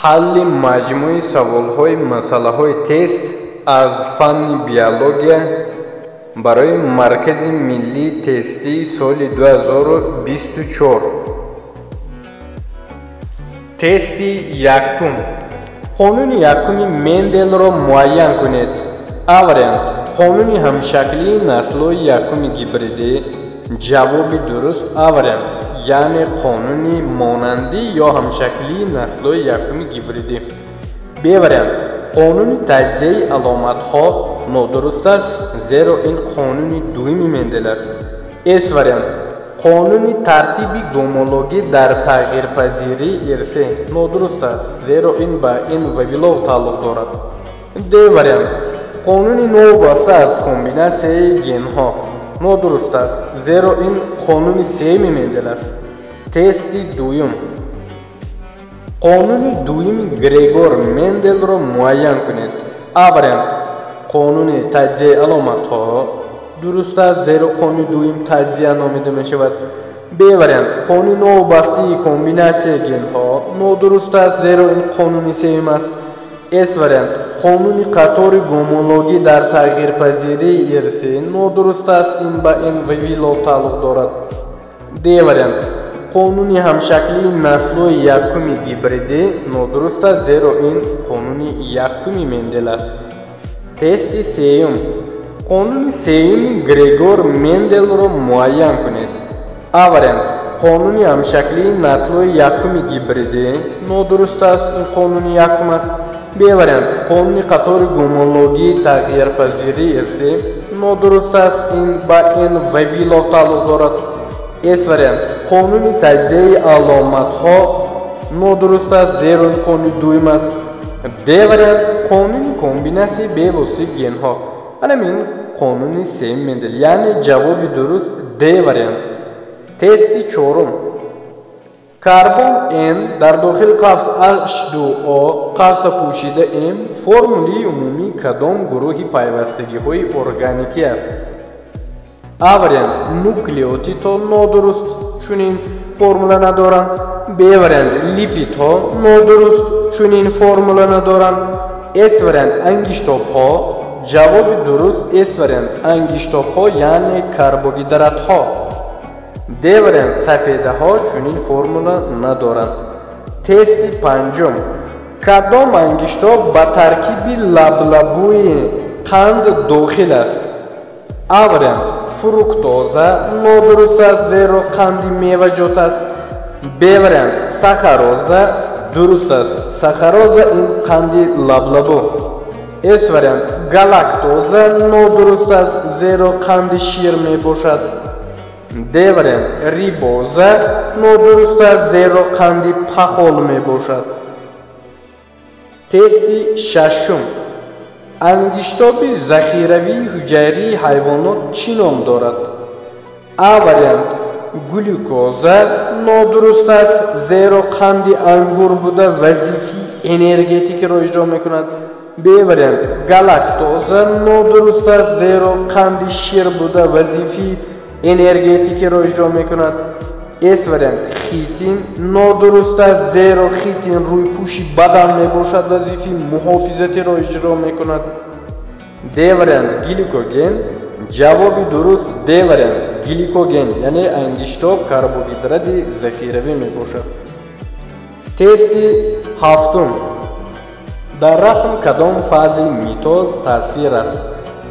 ҳалли маҷмӯи саволҳои масъалаҳои тест аз фанни биология барои Маркази миллии тестии соли 2024. Тести якум. Қонуни якуми Менделро муайян кунед. А вариант. Қонуни ҳамшаклии наслҳои якуми гибридӣ. ҷавоби дуруст А вариант, яъне қонуни монандӣ ё ҳамшаклии наслҳои якуми гибридӣ. Б вариант, қонуни таҷзияи аломатҳо нодуруст аст, зеро ин қонуни дуюми Мендел аст. С вариант, қонуни тартиби гомологӣ дар тағйирпазирии ирсӣ нодуруст аст, зеро ин ба ин вавилов тааллуқ дорад. Д вариант, қонуни новобаста аз комбинасияи генҳо нодуруст аст, зеро ин қонуни сеюми Мендел аст. Тести дуюм. Қонуни дуюми Грегор Менделро муайян кунед. А вариант, қонуни таҷзияи аломатҳо дуруст аст, зеро қонуни дуюм таҷзия номида мешавад. Б вариант, қонуни новобастии комбинасияи генҳо нодуруст аст, зеро ин қонуни сеюм аст. С вариант, қонуни қатори гомологӣ дар тағйирпазирии ирсӣ нодуруст аст, ин ба ин вавилов тааллуқ дорад. Д вариант, қонуни ҳамшаклии наслҳои якуми гибридӣ нодуруст аст, зеро ин қонуни якуми Мендел аст. Тести сеюм. Қонуни сеюми Грегор Менделро муайян кунед. А вариант, қонуни ҳамшаклии наслҳои якуми гибридӣ нодуруст аст, ин қонуни якум аст. Б вариант, қонуни қатори гомологии тағйирпазирии ирсӣ нодуруст аст, ин ба ин вавилов тааллуқ дорад. С вариант, қонуни таҷзияи аломатҳо нодуруст аст, зеро ин қонуни дуюм аст. Д вариант, қонуни комбинасияи бевосити генҳо. Ҳамин қонуни сеюми Мендел, яъне ҷавоби дуруст Д вариант. Тести чорум. Карбон N дар дохили қавс H2O қавса пӯшида M формулаи умумии кадом гурӯҳи пайвастагиҳои органикӣ аст? А вариант, нуклеотидҳо нодуруст, чунин формула надоранд. Б вариант, липидҳо нодуруст, чунин формула надоранд. С вариант, ангиштобҳо. ҷавоби дуруст С вариант, ангиштобҳо яъне карбогидратҳо. Д вариант, сафедаҳо чунин формула надоранд. Тести панҷум. Кадом ангиштоб ба таркиби лаблабӯи қанд дохил аст? А вариант, фруктоза нодуруст аст, зеро қанди меваҷот аст. Б вариант, сахароза дуруст аст, сахароза ин қанди лаблабӯ. С вариант, галактоза нодуруст аст, зеро қанди шир мебошад. Д вариант, рибоза нодуруст аст, зеро қанди пахол мебошад. Тести шашум. Ангиштоби захиравии ҳуҷайрии ҳайвонот чӣ ном дорад? А вариант, глюкоза нодуруст аст, зеро қанди ангур буда вазифаи энергетикиро иҷро мекунад. Б вариант, галактоза нодуруст аст, зеро қанди шир буда вазифаи энергетикиро иҷро мекунад. С вариант, хитин нодуруст аст, зеро хитин рӯйпӯши бадан мебошад, вазифаи муҳофизатиро иҷро мекунад. Д вариант, гликоген. ҷавоби дуруст Д вариант, гликоген яъне ангиштоб карбогидрати захиравӣ мебошад. Тести ҳафтум. Дар расм кадом фазаи митоз таъсир аст?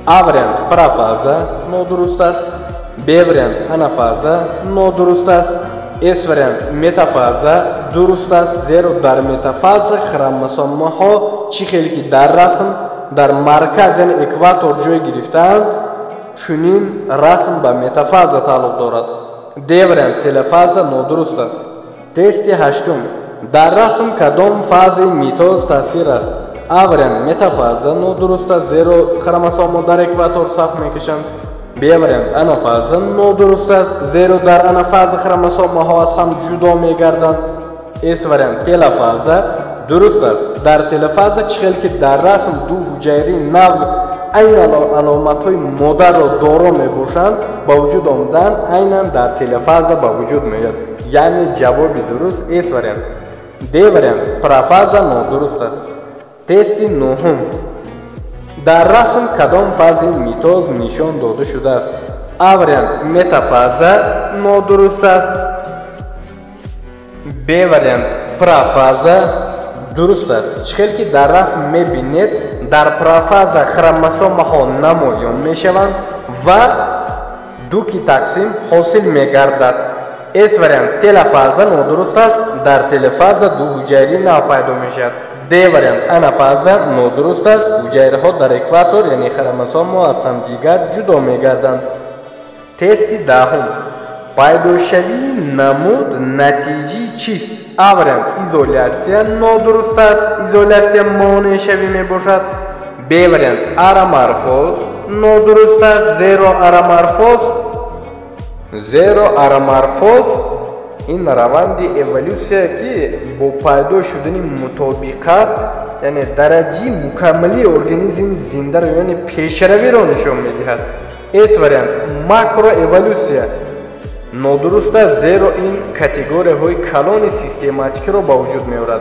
А вариант, профаза нодуруст аст. Б вариант, анафаза нодуруст аст. С вариант, метафаза дуруст аст, зеро дар метафаза хромосомаҳо чӣ хеле ки дар расм дар марказ яъне экватор ҷой гирифтаанд, чунин расм ба метафаза тааллуқ дорад. Д вариант, телефаза нодуруст аст. Тести ҳаштум. Дар расм кадом фазаи митоз таъсир аст? А вариант, метафаза нодуруст аст, зеро хромосомаҳо дар экватор саф мекашанд. Б вариант, анафаза нодуруст аст, зеро дар анафаза хромосомаҳо аз ҳам ҷудо мегарданд. С вариант, телефаза дуруст аст. Дар телефаза чӣ хеле ки дар расм ду ҳуҷайрии нав айнан аломатҳои модарро доро мебошанд, ба вуҷуд омадан айнан дар телефаза ба вуҷуд меояд. Яъне ҷавоби дуруст С вариант. D variant profaza nodurust است. تست نهم در رسم کدام فاز میتوز نشان داده شده است؟ A variant متافازا نادرست است. B variant پرافازا درست است. چخیل که در رسم میبینید در پرافازا خروموسوم ها نمایان میشوند و دو کی تقسیم حاصل میگردد. S variant تلفازا نادرست است. در تلفازا دو حجره ناپیدا میشد. D variant انافازا نادرست است. حجره ها در اکواتور یعنی خروموسوم ها از همدیگر جدا میگردند. تست دهم پیداشوی نمود نتیجه چیست؟ A variant ایزولیاسیا نادرست است. ایزولیاسیا مانع شوی می باشد. B variant آرامورفوز نادرست است. زیرو آرامورفوز این روند اِوولوسیا که با پیدا شدن مطابقت یعنی درجه مکملی ارگانیسم زنده را یعنی پیشروی را نشان میدهد. S variant ماکرو اِوولوسیا نادرست است زیرا این کاتگوری های کلان سیستماتیک را با وجود میآورد.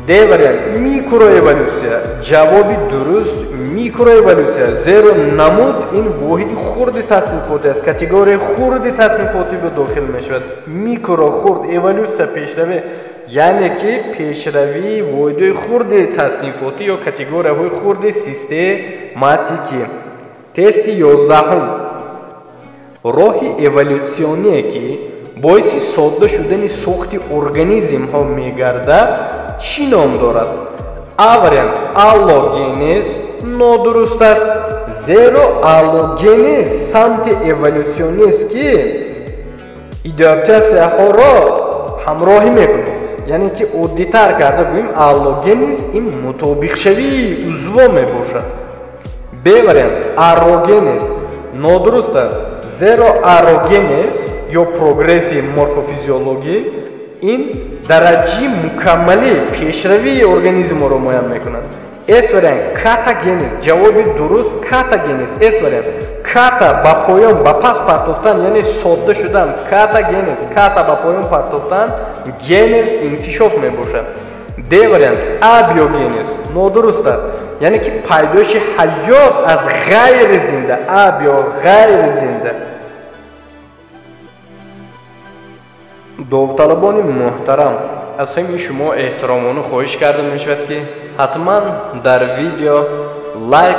D variant میکرو اِوولوسیا جواب درست میکرو اِوولوسیا زیرا نمود این واحد خرد تصنیفاتی است. کاتگوری خرد تصنیفاتی به داخل میشود. میکرو خرد اِوولوسیا پیشروی یعنی که پیشروی واحد خرد تصنیفاتی یا کاتگوری های خرد سیستماتیکی. تست 11 راه اِوولوسیونی که باعث ساده شدن ساخت ارگانیسم ها میگردد چی نام دارد؟ A variant آلوگنز نادرست است. زیرا آلوگنز سمت اِوولوسیونی است که ادابتاسیا ها را همراهی میکند. یعنی که عادی‌تر کرده بگوییم آلوگنز این مطابق شوی عضو میباشد. B variant آروگنز نادرست است. زیرا آروگنز یا پروگرسی مورفوفیزیولوژی این درجه مکملی پیشروی ارگانیسم را معین میکند. S variant کاتاگنز جواب درست کاتاگنز. S variant کاتا با پایان با پس پرتافتن یعنی ساده شدن کاتاگنز کاتا با پایان پرتافتن گنز انکشاف میباشد. D variant آبیوگنز نادرست است. یعنی که پیدایش حیات از غیر زنده آب یا غیر زنده. داوطلبان محترم از همه شما احترامانه خواهش کرده می شود که حتما در ویدیو لایک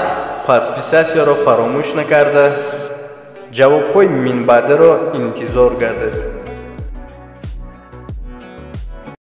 پادپیساسیا را فراموش نکرده جواب های من بعده را انتظار گردید.